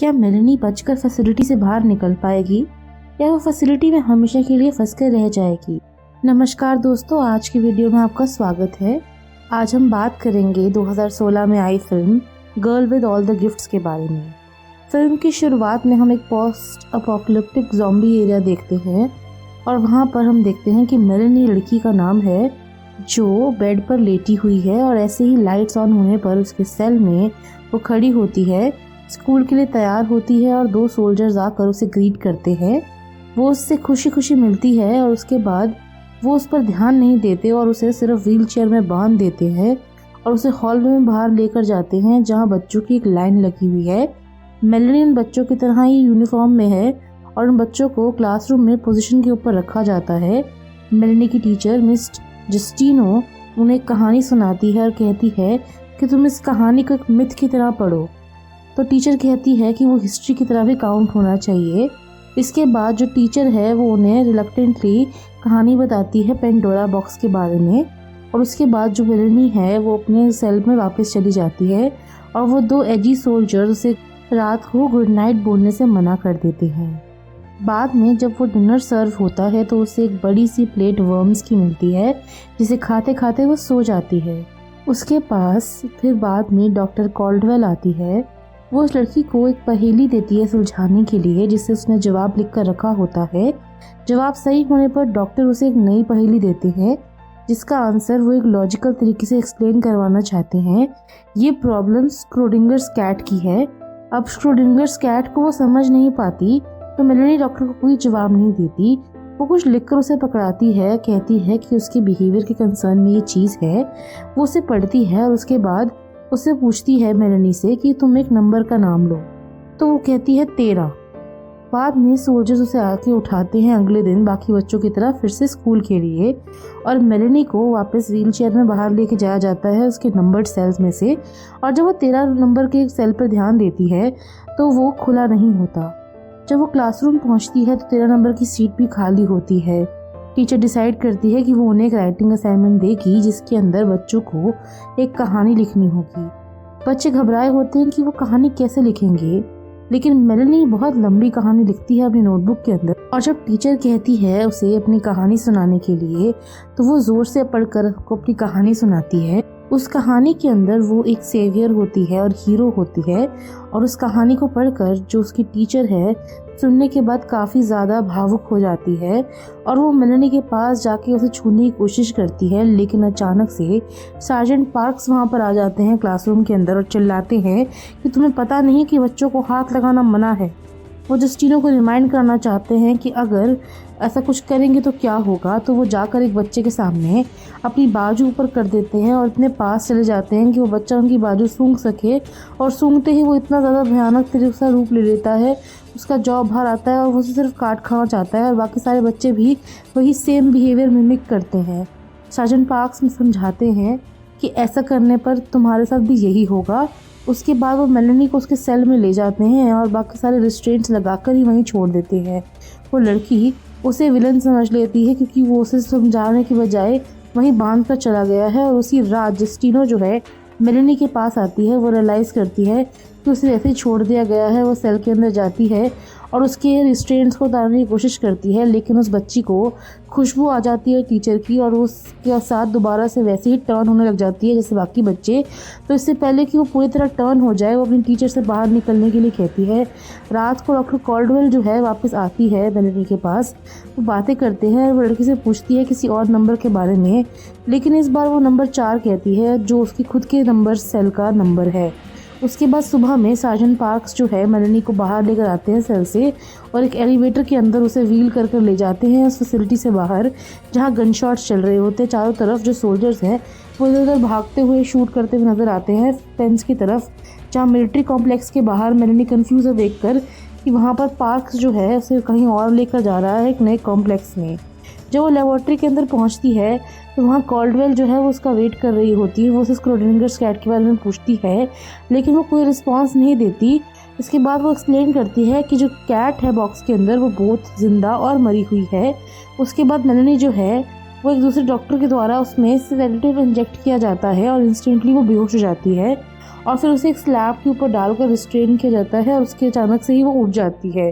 क्या मेलेनी बचकर फैसिलिटी से बाहर निकल पाएगी या वो फैसिलिटी में हमेशा के लिए फंस कर रह जाएगी। नमस्कार दोस्तों, आज की वीडियो में आपका स्वागत है। आज हम बात करेंगे 2016 में आई film girl with all the gifts के बारे में। फिल्म की शुरुआत में हम एक पोस्ट अपोकलिप्टिक ज़ॉम्बी एरिया देखते हैं और वहाँ पर हम देखते हैं कि मेलेनी लड़की का नाम है जो बेड पर लेटी हुई है और ऐसे ही लाइट्स ऑन होने पर उसके सेल में वो खड़ी होती है, स्कूल के लिए तैयार होती है और दो सोल्जर्स आकर उसे ग्रीट करते हैं। वो उससे खुशी खुशी मिलती है और उसके बाद वो उस पर ध्यान नहीं देते और उसे सिर्फ व्हील चेयर में बांध देते हैं और उसे हॉल में बाहर लेकर जाते हैं जहाँ बच्चों की एक लाइन लगी हुई है। मेलेनी उन बच्चों की तरह ही यूनिफॉर्म में है और उन बच्चों को क्लासरूम में पोजीशन के ऊपर रखा जाता है। मेलेनी की टीचर मिस जस्टिनो उन्हें एक कहानी सुनाती है और कहती है कि तुम इस कहानी को एक मिथ की तरह पढ़ो। तो टीचर कहती है कि वो हिस्ट्री की तरह भी काउंट होना चाहिए। इसके बाद जो टीचर है वो उन्हें रिलक्टेंटली कहानी बताती है पेंडोरा बॉक्स के बारे में और उसके बाद जो मेलेनी है वो अपने सेल में वापस चली जाती है और वो दो एजी सोल्जर्स उसे रात को गुड नाइट बोलने से मना कर देते हैं। बाद में जब वो डिनर सर्व होता है तो उसे एक बड़ी सी प्लेट वर्म्स की मिलती है जिसे खाते खाते वो सो जाती है। उसके पास फिर बाद में डॉक्टर कॉल्डवेल आती है। वो उस लड़की को एक पहेली देती है सुलझाने के लिए जिसे उसने जवाब लिख कर रखा होता है। जवाब सही होने पर डॉक्टर उसे एक नई पहेली देते हैं जिसका आंसर वो एक लॉजिकल तरीके से एक्सप्लेन करवाना चाहते हैं। ये प्रॉब्लम स्क्रोडिंगर्स कैट की है। अब स्क्रोडिंगर्स कैट को वो समझ नहीं पाती तो मेलेनी डॉक्टर को कोई जवाब नहीं देती। वो कुछ लिखकर उसे पकड़ाती है, कहती है कि उसके बिहेवियर के कंसर्न में ये चीज़ है। वो उसे पढ़ती है और उसके बाद उससे पूछती है मेलेनी से कि तुम एक नंबर का नाम लो। तो वो कहती है 13। बाद में सोल्जर्स उसे आके उठाते हैं अगले दिन बाकी बच्चों की तरह फिर से स्कूल के लिए और मेलेनी को वापस व्हील चेयर में बाहर लेके जाया जाता है उसके नंबर्ड सेल्स में से। और जब वो 13 नंबर के सेल पर ध्यान देती है तो वो खुला नहीं होता। जब वो क्लासरूम पहुंचती है तो 13 नंबर की सीट भी खाली होती है। टीचर डिसाइड करती है कि वो उन्हें एक राइटिंग असाइनमेंट देगी जिसके अंदर बच्चों को एक कहानी लिखनी होगी। बच्चे घबराए होते हैं कि वो कहानी कैसे लिखेंगे, लेकिन मेलेनी बहुत लंबी कहानी लिखती है अपनी नोटबुक के अंदर और जब टीचर कहती है उसे अपनी कहानी सुनाने के लिए तो वो जोर से पढ़कर को अपनी कहानी सुनाती है। उस कहानी के अंदर वो एक सेवियर होती है और हीरो होती है और उस कहानी को पढ़कर जो उसकी टीचर है सुनने के बाद काफ़ी ज़्यादा भावुक हो जाती है और वो मेलेनी के पास जाके उसे छूने की कोशिश करती है। लेकिन अचानक से सार्जेंट पार्क्स वहाँ पर आ जाते हैं क्लासरूम के अंदर और चिल्लाते हैं कि तुम्हें पता नहीं कि बच्चों को हाथ लगाना मना है। वो जस्टिनो को रिमाइंड करना चाहते हैं कि अगर ऐसा कुछ करेंगे तो क्या होगा। तो वो जाकर एक बच्चे के सामने अपनी बाजू ऊपर कर देते हैं और इतने पास चले जाते हैं कि वो बच्चा उनकी बाजू सूंघ सके और सूंघते ही वो इतना ज़्यादा भयानक तरीके से रूप ले लेता है, उसका जॉ बाहर आता है और वो उसे सिर्फ काट खाना चाहता है और बाकी सारे बच्चे भी वही सेम बिहेवियर मिमिक करते हैं। सार्जेंट पार्क्स में समझाते हैं कि ऐसा करने पर तुम्हारे साथ भी यही होगा। उसके बाद वो मेलेनी को उसके सेल में ले जाते हैं और बाकी सारे रिस्ट्रेंट्स लगाकर ही वहीं छोड़ देते हैं। वो लड़की उसे विलन समझ लेती है क्योंकि वो उसे समझाने की बजाय वहीं बांध कर चला गया है और उसी रात जस्टिनो जो है मेलेनी के पास आती है। वो रियलाइज़ करती है कि उसे ऐसे ही छोड़ दिया गया है। वो सेल के अंदर जाती है और उसके रिस्ट्रेंट्स को उतारने की कोशिश करती है, लेकिन उस बच्ची को खुशबू आ जाती है टीचर की और उसके साथ दोबारा से वैसे ही टर्न होने लग जाती है जैसे बाकी बच्चे। तो इससे पहले कि वो पूरी तरह टर्न हो जाए वो अपनी टीचर से बाहर निकलने के लिए कहती है। रात को डॉक्टर कॉल्डवेल जो है वापस आती है मेलेनी के पास। वो बातें करते हैं और वो लड़की से पूछती है किसी और नंबर के बारे में, लेकिन इस बार वो नंबर 4 कहती है जो उसकी खुद के नंबर सेल का नंबर है। उसके बाद सुबह में सार्जेंट पार्क्स जो है मेलेनी को बाहर लेकर आते हैं सेल से और एक एलिवेटर के अंदर उसे व्हील कर ले जाते हैं उस फैसिलिटी से बाहर जहां गन शॉट्स चल रहे होते हैं। चारों तरफ जो सोल्जर्स हैं वो इधर उधर भागते हुए शूट करते हुए नजर आते हैं फेंस की तरफ, जहाँ मिलिट्री कॉम्प्लेक्स के बाहर मेलेनी कंफ्यूज है देखकर कि वहाँ पर पार्क्स जो है उसे कहीं और लेकर जा रहा है एक नए कॉम्प्लेक्स में। जब वो लेबोरेटरी के अंदर पहुंचती है तो वहाँ कॉल्डवेल जो है वो उसका वेट कर रही होती है। वो उसे स्क्रोडिंगर्स कैट के बारे में पूछती है लेकिन वो कोई रिस्पांस नहीं देती। इसके बाद वो एक्सप्लेन करती है कि जो कैट है बॉक्स के अंदर वो बहुत जिंदा और मरी हुई है। उसके बाद मेलेनी जो है वो एक दूसरे डॉक्टर के द्वारा उसमें सेडेटिव इंजेक्ट किया जाता है और इंस्टेंटली वो बेहोश हो जाती है और फिर उसे एक स्लैब के ऊपर डालकर रिस्ट्रेन किया जाता है और उसके अचानक से ही वो उठ जाती है।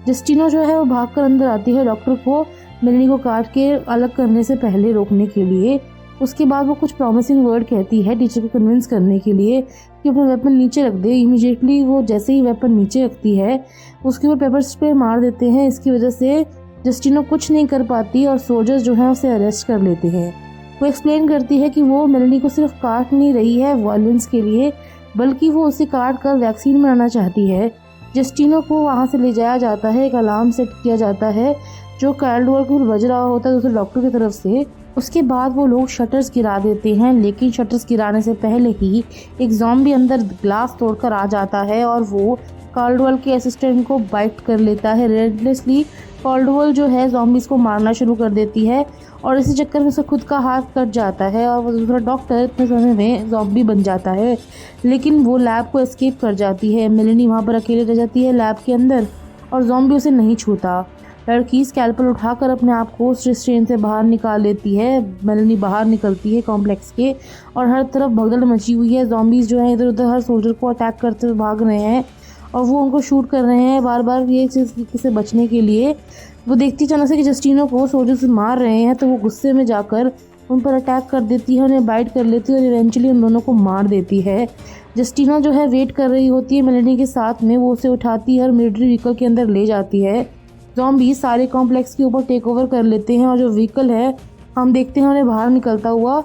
जस्टिना जो है वो भागकर अंदर आती है डॉक्टर को मेलेनी को काट के अलग करने से पहले रोकने के लिए। उसके बाद वो कुछ प्रॉमिसिंग वर्ड कहती है टीचर को कन्विंस करने के लिए कि अपना वेपन नीचे रख दे। इमीडिएटली वो जैसे ही वेपन नीचे रखती है उसके ऊपर पेपर स्प्रे मार देते हैं। इसकी वजह से जस्टिना कुछ नहीं कर पाती और सोल्जर्स जो है उसे अरेस्ट कर लेते हैं। वो एक्सप्लेन करती है कि वो मेलेनी को सिर्फ काट नहीं रही है वायलेंस के लिए, बल्कि वो उसे काट कर वैक्सीन बनाना चाहती है। जस्टिना को वहाँ से ले जाया जाता है, एक अलार्म सेट किया जाता है जो कैल्डवॉल को बज रहा होता है दूसरे डॉक्टर की तरफ से। उसके बाद वो लोग शटर्स गिरा देते हैं, लेकिन शटर्स गिराने से पहले ही एक ज़ॉम्बी अंदर ग्लास तोड़कर आ जाता है और वो कैल्डवॉल के असिस्टेंट को बाइट कर लेता है। रेडलेसली कैल्डवॉल जो है ज़ॉम्बीज़ को मारना शुरू कर देती है और इसी चक्कर में उसका खुद का हाथ कट जाता है और वो दूसरा डॉक्टर इतने समय में ज़ॉम्बी बन जाता है, लेकिन वो लैब को एस्केप कर जाती है। मेलेनी वहाँ पर अकेले रह जाती है लैब के अंदर और ज़ॉम्बी उसे नहीं छूता। लड़की स्कैल्पल उठाकर अपने आप को उस रिस्ट्रेन से बाहर निकाल लेती है। मेलेनी बाहर निकलती है कॉम्प्लेक्स के और हर तरफ भगदड़ मची हुई है। ज़ॉम्बीज़ जो है इधर उधर हर सोल्जर को अटैक करते हुए भाग रहे हैं और वो उनको शूट कर रहे हैं बार बार ये चीज़ से बचने के लिए। वो देखती अचानक से कि जस्टिना को सोल्जर्स मार रहे हैं तो वो गुस्से में जाकर उन पर अटैक कर देती है, उन्हें बाइट कर लेती है और इवेंचुअली उन दोनों को मार देती है। जस्टिना जो है वेट कर रही होती है मेलेनी के साथ में, वो उसे उठाती है और मिलिट्री व्हीकल के अंदर ले जाती है। ज़ॉम्बी सारे कॉम्प्लेक्स के ऊपर टेक ओवर कर लेते हैं और जो व्हीकल है हम देखते हैं उन्हें बाहर निकलता हुआ।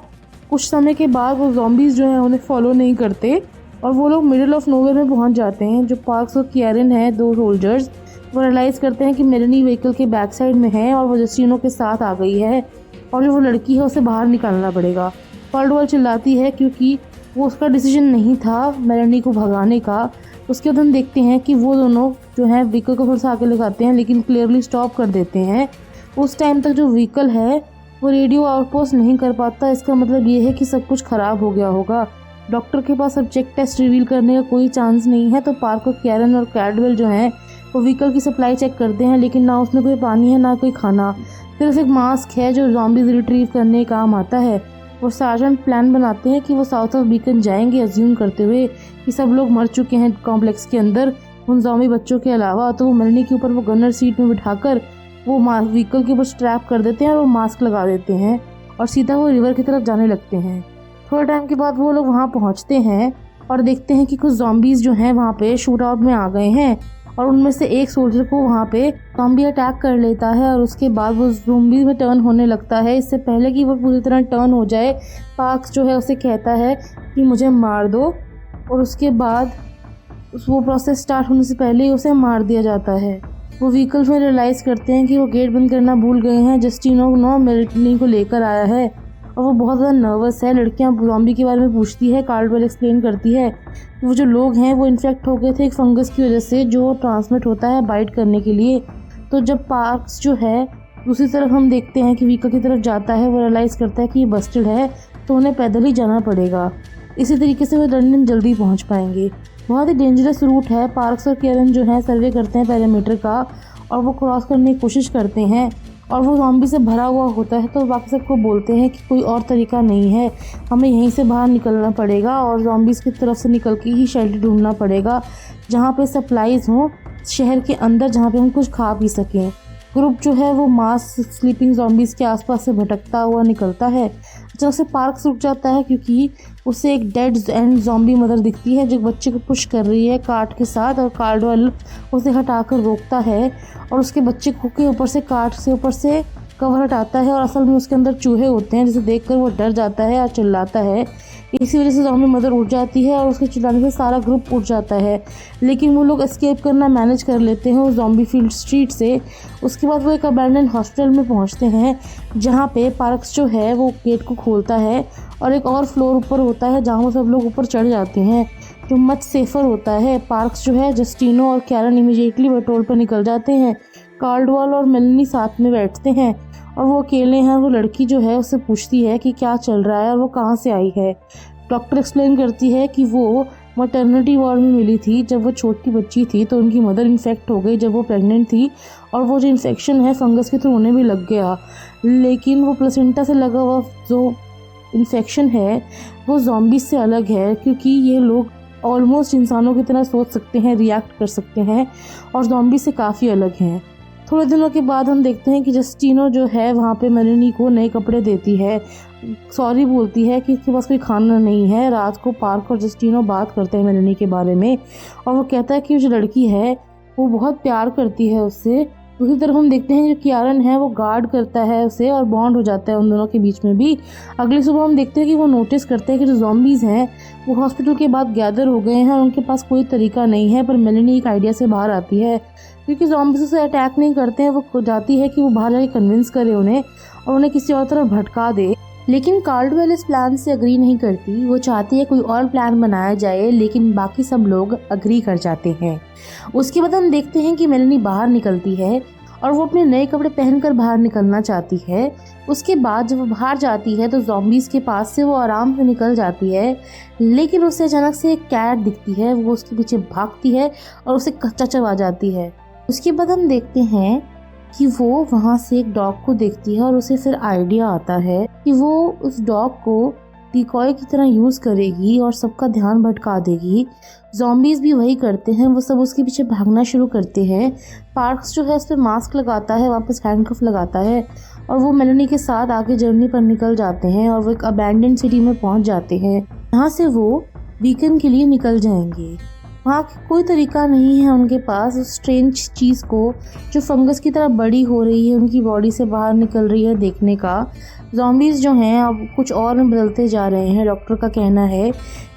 कुछ समय के बाद वो ज़ॉम्बीज़ जो हैं उन्हें फॉलो नहीं करते और वो लोग मिडिल ऑफ नोवेयर में पहुंच जाते हैं। जो पार्क्स और कैरन है, दो सोल्जर्स, वो रियलाइज़ करते हैं कि मेलेनी व्हीकल के बैक साइड में है और वो जस्टिना के साथ आ गई है और जो वो लड़की है उसे बाहर निकालना पड़ेगा। कैल्डवॉल चिल्लाती है क्योंकि वो उसका डिसीजन नहीं था मेलेनी को भगाने का। उसके बाद हम देखते हैं कि वो दोनों जो है व्हीकल को थोड़ा सा आगे लगाते हैं लेकिन क्लियरली स्टॉप कर देते हैं। उस टाइम तक जो व्हीकल है वो रेडियो आउटपोस्ट नहीं कर पाता। इसका मतलब ये है कि सब कुछ ख़राब हो गया होगा। डॉक्टर के पास सब्जेक्ट टेस्ट रिवील करने का कोई चांस नहीं है, तो पार्कर, कैरन और कैडवेल जो हैं वो व्हीकल की सप्लाई चेक करते हैं, लेकिन ना उसमें कोई पानी है ना कोई खाना, सिर्फ एक मास्क है जो ज़ॉम्बीज़ रिट्रीव करने का काम आता है। वो सार्जेंट प्लान बनाते हैं कि वो साउथ ऑफ बीकन जाएंगे, अज्यूम करते हुए कि सब लोग मर चुके हैं कॉम्प्लेक्स के अंदर उन ज़ॉम्बी बच्चों के अलावा। तो वो मेलेनी के ऊपर वो गनर सीट में बिठाकर वो व्हीकल के ऊपर स्ट्रैप कर देते हैं और वो मास्क लगा देते हैं और सीधा वो रिवर की तरफ जाने लगते हैं। थोड़े टाइम के बाद वो लोग वहाँ पहुँचते हैं और देखते हैं कि कुछ ज़ॉम्बीज़ जो हैं वहाँ पे शूट आउट में आ गए हैं और उनमें से एक सोल्जर को वहाँ पे ज़ॉम्बी अटैक कर लेता है और उसके बाद वो ज़ॉम्बी में टर्न होने लगता है। इससे पहले कि वो पूरी तरह टर्न हो जाए, पार्क्स जो है उसे कहता है कि मुझे मार दो और उसके बाद वो प्रोसेस स्टार्ट होने से पहले ही उसे मार दिया जाता है। वो व्हीकल में रियलाइज़ करते हैं कि वो गेट बंद करना भूल गए हैं। जस्टिना मेलेनी को लेकर आया है और वो बहुत ज़्यादा नर्वस है। लड़कियां ज़ॉम्बी के बारे में पूछती है। कैल्डवेल एक्सप्लेन करती है कि वो जो लोग हैं वो इन्फेक्ट हो गए थे एक फंगस की वजह से जो ट्रांसमिट होता है बाइट करने के लिए। तो जब पार्क्स जो है दूसरी तरफ हम देखते हैं कि व्हीकल की तरफ जाता है, वो रियलाइज़ करता है कि ये बस्टेड है तो उन्हें पैदल ही जाना पड़ेगा। इसी तरीके से वो लंदन जल्दी पहुँच पाएंगे। बहुत ही डेंजरस रूट है। पार्क्स और कैरन जो है सर्वे करते हैं पैरामीटर का और वो क्रॉस करने की कोशिश करते हैं और वो ज़ॉम्बी से भरा हुआ होता है, तो बाकी सबको बोलते हैं कि कोई और तरीका नहीं है, हमें यहीं से बाहर निकलना पड़ेगा और ज़ॉम्बीज़ की तरफ से निकल के ही शेल्टर ढूंढना पड़ेगा जहाँ पे सप्लाईज़ हों शहर के अंदर, जहाँ पे हम कुछ खा पी सकें। ग्रुप जो है वो मास स्लीपिंग ज़ॉम्बीज़ के आसपास से भटकता हुआ निकलता है। अचानक से पार्क्स रुक जाता है क्योंकि उसे एक डेड एंड ज़ॉम्बी मदर दिखती है जो बच्चे को पुश कर रही है कार्ट के साथ और कैल्डवेल उसे हटाकर रोकता है और उसके बच्चे के ऊपर से कार्ट से ऊपर से कवर हटाता है और असल में उसके अंदर चूहे होते हैं, जिसे देखकर वो डर जाता है और चिल्लाता है। इसी वजह से ज़ॉम्बी मदर उठ जाती है और उसके चिल्लाने से सारा ग्रुप उठ जाता है, लेकिन वो लोग एस्केप करना मैनेज कर लेते हैं उस ज़ॉम्बी फील्ड स्ट्रीट से। उसके बाद वो एक अबैंडन हॉस्पिटल में पहुंचते हैं जहां पे पार्क्स जो है वो गेट को खोलता है और एक और फ्लोर ऊपर होता है जहां वो सब लोग ऊपर चढ़ जाते हैं जो मच सेफ़र होता है। पार्क्स जो है जस्टिना और कैरन इमीडिएटली पेट्रोल पर निकल जाते हैं। कैल्डवेल और मेलेनी साथ में बैठते हैं और वो अकेले हैं। वो लड़की जो है उससे पूछती है कि क्या चल रहा है और वो कहाँ से आई है। डॉक्टर एक्सप्लेन करती है कि वो मटर्निटी वार्ड में मिली थी जब वो छोटी बच्ची थी, तो उनकी मदर इन्फेक्ट हो गई जब वो प्रेग्नेंट थी और वो जो इन्फेक्शन है फंगस के थ्रू उन्हें भी लग गया, लेकिन वो प्लेसेंटा से लगा हुआ जो इन्फेक्शन है वो ज़ॉम्बीज़ से अलग है क्योंकि ये लोग ऑलमोस्ट इंसानों की तरह सोच सकते हैं, रिएक्ट कर सकते हैं और ज़ॉम्बी से काफ़ी अलग हैं। थोड़े दिनों के बाद हम देखते हैं कि जस्टिनो जो है वहाँ पे मेलेनी को नए कपड़े देती है, सॉरी बोलती है कि उसके पास कोई खाना नहीं है। रात को पार्क और जस्टिनो बात करते हैं मेलेनी के बारे में और वो कहता है कि जो लड़की है वो बहुत प्यार करती है उससे। दूसरी तरफ हम देखते हैं जो कियारन है वो गार्ड करता है उसे और बॉन्ड हो जाता है उन दोनों के बीच में भी। अगली सुबह हम देखते हैं कि वो नोटिस करते हैं कि जो ज़ॉम्बीज़ हैं वो हॉस्पिटल के बाद गैदर हो गए हैं और उनके पास कोई तरीका नहीं है। पर मेलेनी एक आइडिया से बाहर आती है, क्योंकि ज़ॉम्बीज़ उसे अटैक नहीं करते हैं। वो जाती है कि वो बाहर जाके कन्विंस करे उन्हें और उन्हें किसी और तरफ भटका दे। लेकिन कार्डवेल इस प्लान से अग्री नहीं करती। वो चाहती है कोई और प्लान बनाया जाए, लेकिन बाकी सब लोग अग्री कर जाते हैं। उसके बाद हम देखते हैं कि मेलेनी बाहर निकलती है और वो अपने नए कपड़े पहनकर बाहर निकलना चाहती है। उसके बाद जब वो बाहर जाती है तो ज़ॉम्बीज़ के पास से वो आराम से निकल जाती है, लेकिन उसे अचानक से एक कैट दिखती है। वो उसके पीछे भागती है और उसे कच्चा चबा जाती है। उसके बाद हम देखते हैं कि वो वहाँ से एक डॉग को देखती है और उसे फिर आइडिया आता है कि वो उस डॉग को डिकॉय की तरह यूज़ करेगी और सबका ध्यान भटका देगी। ज़ॉम्बीज़ भी वही करते हैं, वो सब उसके पीछे भागना शुरू करते हैं। पार्क्स जो है उस पर मास्क लगाता है, वापस हैंडकफ लगाता है और वो मेलेनी के साथ आगे जर्नी पर निकल जाते हैं और वो एक अबैंडन सिटी में पहुंच जाते हैं। यहाँ से वो बीकन के लिए निकल जाएंगे। वहाँ कोई तरीका नहीं है उनके पास उस स्ट्रेंज चीज़ को जो फंगस की तरह बड़ी हो रही है, उनकी बॉडी से बाहर निकल रही है, देखने का। ज़ॉम्बीज़ जो हैं अब कुछ और में बदलते जा रहे हैं। डॉक्टर का कहना है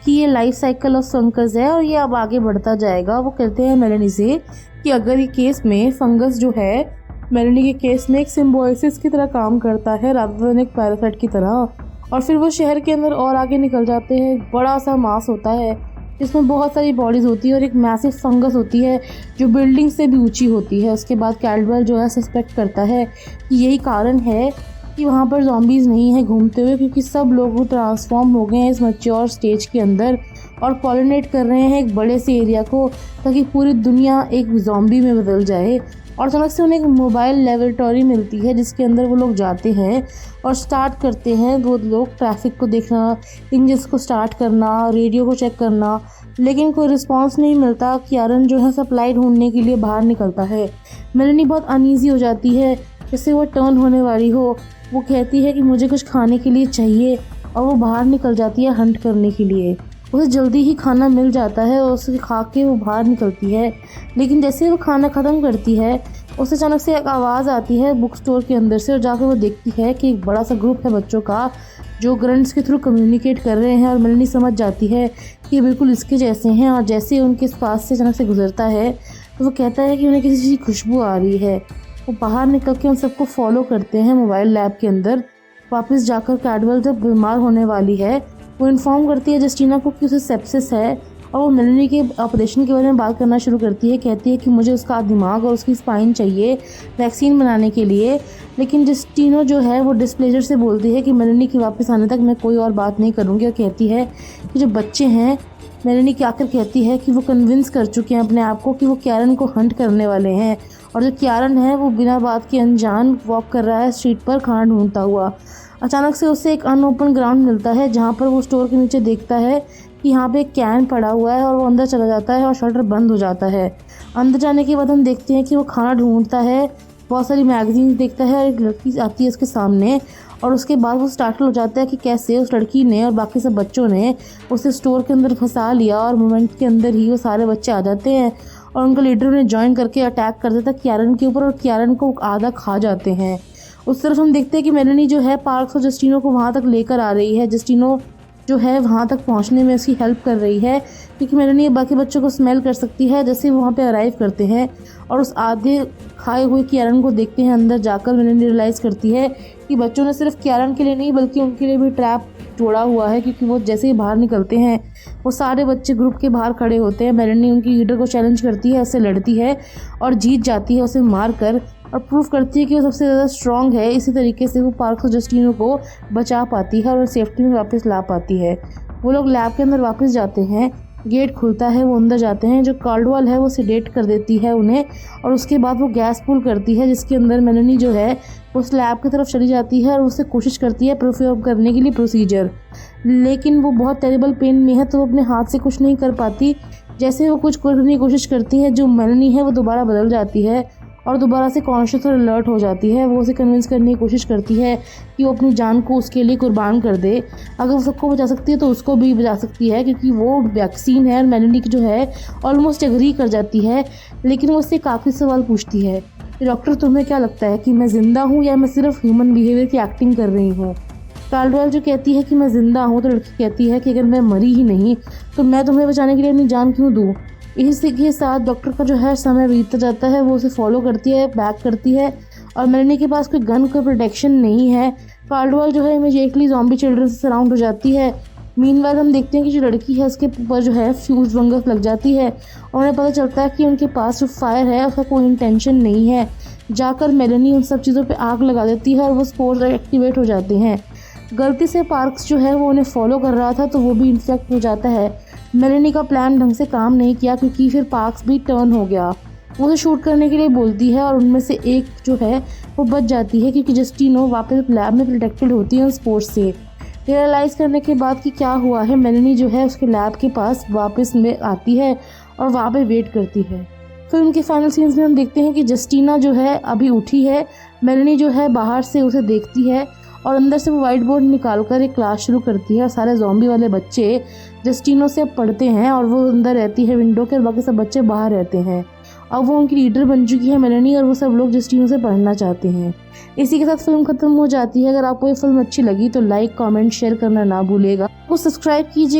कि ये लाइफ साइकिल ऑफ फंगस है और ये अब आगे बढ़ता जाएगा। वो कहते हैं मेलेनी से कि अगर ये केस में फंगस जो है मेलेनी के केस में एक सिम्बायोसिस की तरह काम करता है रादर देन एक पैरासाइट की तरह। और फिर वो शहर के अंदर और आगे निकल जाते हैं। बड़ा सा मास होता है जिसमें बहुत सारी बॉडीज़ होती है और एक मैसिव फंगस होती है जो बिल्डिंग से भी ऊंची होती है। उसके बाद कैल्डवेल जो है सस्पेक्ट करता है कि यही कारण है कि वहाँ पर ज़ॉम्बीज़ नहीं है घूमते हुए, क्योंकि सब लोग ट्रांसफॉर्म हो गए हैं इस मैच्योर स्टेज के अंदर और पॉलिनेट कर रहे हैं एक बड़े से एरिया को, ताकि पूरी दुनिया एक ज़ॉम्बी में बदल जाए। और अचानक से उन्हें एक मोबाइल लेबोरेटरी मिलती है जिसके अंदर वो लोग जाते हैं और स्टार्ट करते हैं वो लोग ट्रैफिक को देखना, इंजन्स को स्टार्ट करना, रेडियो को चेक करना, लेकिन कोई रिस्पांस नहीं मिलता। कियारन जो है सप्लाई ढूंढने के लिए बाहर निकलता है। मेलेनी बहुत अनईजी हो जाती है, जैसे वो टर्न होने वाली हो। वो कहती है कि मुझे कुछ खाने के लिए चाहिए और वो बाहर निकल जाती है हंट करने के लिए। उसे जल्दी ही खाना मिल जाता है और उसे खा के वो बाहर निकलती है। लेकिन जैसे वो खाना ख़त्म करती है उसे अचानक से एक आवाज़ आती है बुक स्टोर के अंदर से और जाकर वो देखती है कि एक बड़ा सा ग्रुप है बच्चों का जो ग्रंट्स के थ्रू कम्युनिकेट कर रहे हैं। और मेलेनी समझ जाती है कि ये बिल्कुल इसके जैसे हैं और जैसे ही उनके पास से अचानक से गुजरता है तो वो कहता है कि उन्हें किसी चीज़ की खुशबू आ रही है। वो बाहर निकल के उन सबको फॉलो करते हैं मोबाइल लैब के अंदर। वापस जाकर कैडवेल जब बीमार होने वाली है वो इन्फॉर्म करती है जस्टिना को कि उसे सेप्सिस है और वो मेलेनी के ऑपरेशन के बारे में बात करना शुरू करती है। कहती है कि मुझे उसका दिमाग और उसकी स्पाइन चाहिए वैक्सीन बनाने के लिए। लेकिन जस्टिनो जो है वो डिस्प्लेजर से बोलती है कि मेलेनी के वापस आने तक मैं कोई और बात नहीं करूँगी और कहती है कि जो बच्चे हैं, मेलेनी के आकर कहती है कि वो कन्विंस कर चुके हैं अपने आप को कि वो कियारन को हंट करने वाले हैं। और जो कियारन है वो बिना बात के अनजान वॉक कर रहा है स्ट्रीट पर खाना ढूंढता हुआ। अचानक से उसे एक अनओपन ग्राउंड मिलता है जहाँ पर वो स्टोर के नीचे देखता है कि यहाँ पे एक कैन पड़ा हुआ है और वो अंदर चला जाता है और शटर बंद हो जाता है। अंदर जाने के बाद हम देखते हैं कि वो खाना ढूंढता है, बहुत सारी मैगजीन्स देखता है और एक लड़की आती है उसके सामने। और उसके बाद वो स्टार्टल हो जाता है कि कैसे उस लड़की ने और बाकी सब बच्चों ने उसे स्टोर के अंदर फंसा लिया और मोमेंट के अंदर ही वो सारे बच्चे आ जाते हैं और उनका लीडर उन्हें ज्वाइन करके अटैक कर देता है कियारन के ऊपर और कियारन को आधा खा जाते हैं। उस तरफ हम देखते हैं कि मेलेनी जो है पार्क्स और जस्टिनो को वहाँ तक लेकर आ रही है। जस्टिनो जो है वहाँ तक पहुँचने में उसकी हेल्प कर रही है क्योंकि मेलेनी बाकी बच्चों को स्मेल कर सकती है। जैसे ही वहाँ पे अराइव करते हैं और उस आधे खाए हुए कियारन को देखते हैं अंदर जाकर, मेलेनी रियलाइज़ करती है कि बच्चों ने सिर्फ कियारन के लिए नहीं बल्कि उनके लिए भी ट्रैप जोड़ा हुआ है। क्योंकि वो जैसे ही बाहर निकलते हैं वो सारे बच्चे ग्रुप के बाहर खड़े होते हैं। मेलेनी उनकी लीडर को चैलेंज करती है, उससे लड़ती है और जीत जाती है उसे मार कर और प्रूव करती है कि वो सबसे ज़्यादा स्ट्रॉन्ग है। इसी तरीके से वो पार्क्स और जस्टिनो को बचा पाती है और सेफ्टी में वापस ला पाती है। वो लोग लैब के अंदर वापस जाते हैं गेट खुलता है, वो अंदर जाते हैं। जो कार्डवाल है वो सेडेट कर देती है उन्हें और उसके बाद वो गैस पुल करती है जिसके अंदर मेलेनी जो है वो स्लैब की तरफ चली जाती है और उससे कोशिश करती है परफॉर्म करने के लिए प्रोसीजर, लेकिन वो बहुत टेरिबल पेन में है तो वो अपने हाथ से कुछ नहीं कर पाती। जैसे वो कुछ करने की कोशिश करती है, जो मेलेनी है वो दोबारा बदल जाती है और दोबारा से कॉन्शियस और अलर्ट हो जाती है। वो उसे कन्विंस करने की कोशिश करती है कि वो अपनी जान को उसके लिए कुर्बान कर दे। अगर वो सबको बचा सकती है तो उसको भी बचा सकती है, क्योंकि वो वैक्सीन है। और मेलेनी की जो है ऑलमोस्ट एग्री कर जाती है, लेकिन वो उससे काफ़ी सवाल पूछती है। डॉक्टर, तुम्हें क्या लगता है कि मैं ज़िंदा हूँ या मैं सिर्फ ह्यूमन बिहेवियर की एक्टिंग कर रही हूँ? कार्डवाल जो कहती है कि मैं ज़िंदा हूँ, तो लड़की कहती है कि अगर मैं मरी ही नहीं तो मैं तुम्हें बचाने के लिए अपनी जान क्यों दूँ। इसी के साथ डॉक्टर का जो है समय बीतता जाता है, वो उसे फॉलो करती है, बैक करती है और मेलेनी के पास कोई गन, कोई प्रोटेक्शन नहीं है। कार्डवाल जो है इमीडिएटली ज़ॉम्बी चिल्ड्रन से सराउंड हो जाती है। मीनवाइल हम देखते हैं कि जो लड़की है उसके ऊपर जो है फ्यूज फंगस लग जाती है और उन्हें पता चलता है कि उनके पास जो फायर है उसका कोई इंटेंशन नहीं है। जाकर मेलेनी उन सब चीज़ों पे आग लगा देती है और वो स्पोर्स एक्टिवेट हो जाते हैं। गलती से पार्क्स जो है वो उन्हें फॉलो कर रहा था तो वो भी इन्फेक्ट हो जाता है। मेलेनी का प्लान ढंग से काम नहीं किया क्योंकि फिर पार्क्स भी टर्न हो गया। वो उसे शूट करने के लिए बोलती है और उनमें से एक जो है वो बच जाती है क्योंकि जस्टिनो वापस लैब में प्रोटेक्टेड होती है उन स्पोर्ट्स से। रियलाइज़ करने के बाद कि क्या हुआ है, मेलेनी जो है उसके लैब के पास वापस में आती है और वहाँ पे वेट करती है। फिल्म के फाइनल सीन्स में हम देखते हैं कि जस्टिना जो है अभी उठी है। मेलेनी जो है बाहर से उसे देखती है और अंदर से वो वाइट बोर्ड निकाल कर एक क्लास शुरू करती है और सारे ज़ॉम्बी वाले बच्चे जस्टिनो से पढ़ते हैं और वो अंदर रहती है विंडो के और बाकी सब बच्चे बाहर रहते हैं। अब वो उनकी लीडर बन चुकी है मेलेनी और वो सब लोग जस्टिनो से पढ़ना चाहते हैं। इसी के साथ फिल्म खत्म हो जाती है। अगर आपको ये फिल्म अच्छी लगी तो लाइक, कमेंट, शेयर करना ना भूलिएगा। वो सब्सक्राइब कीजिए।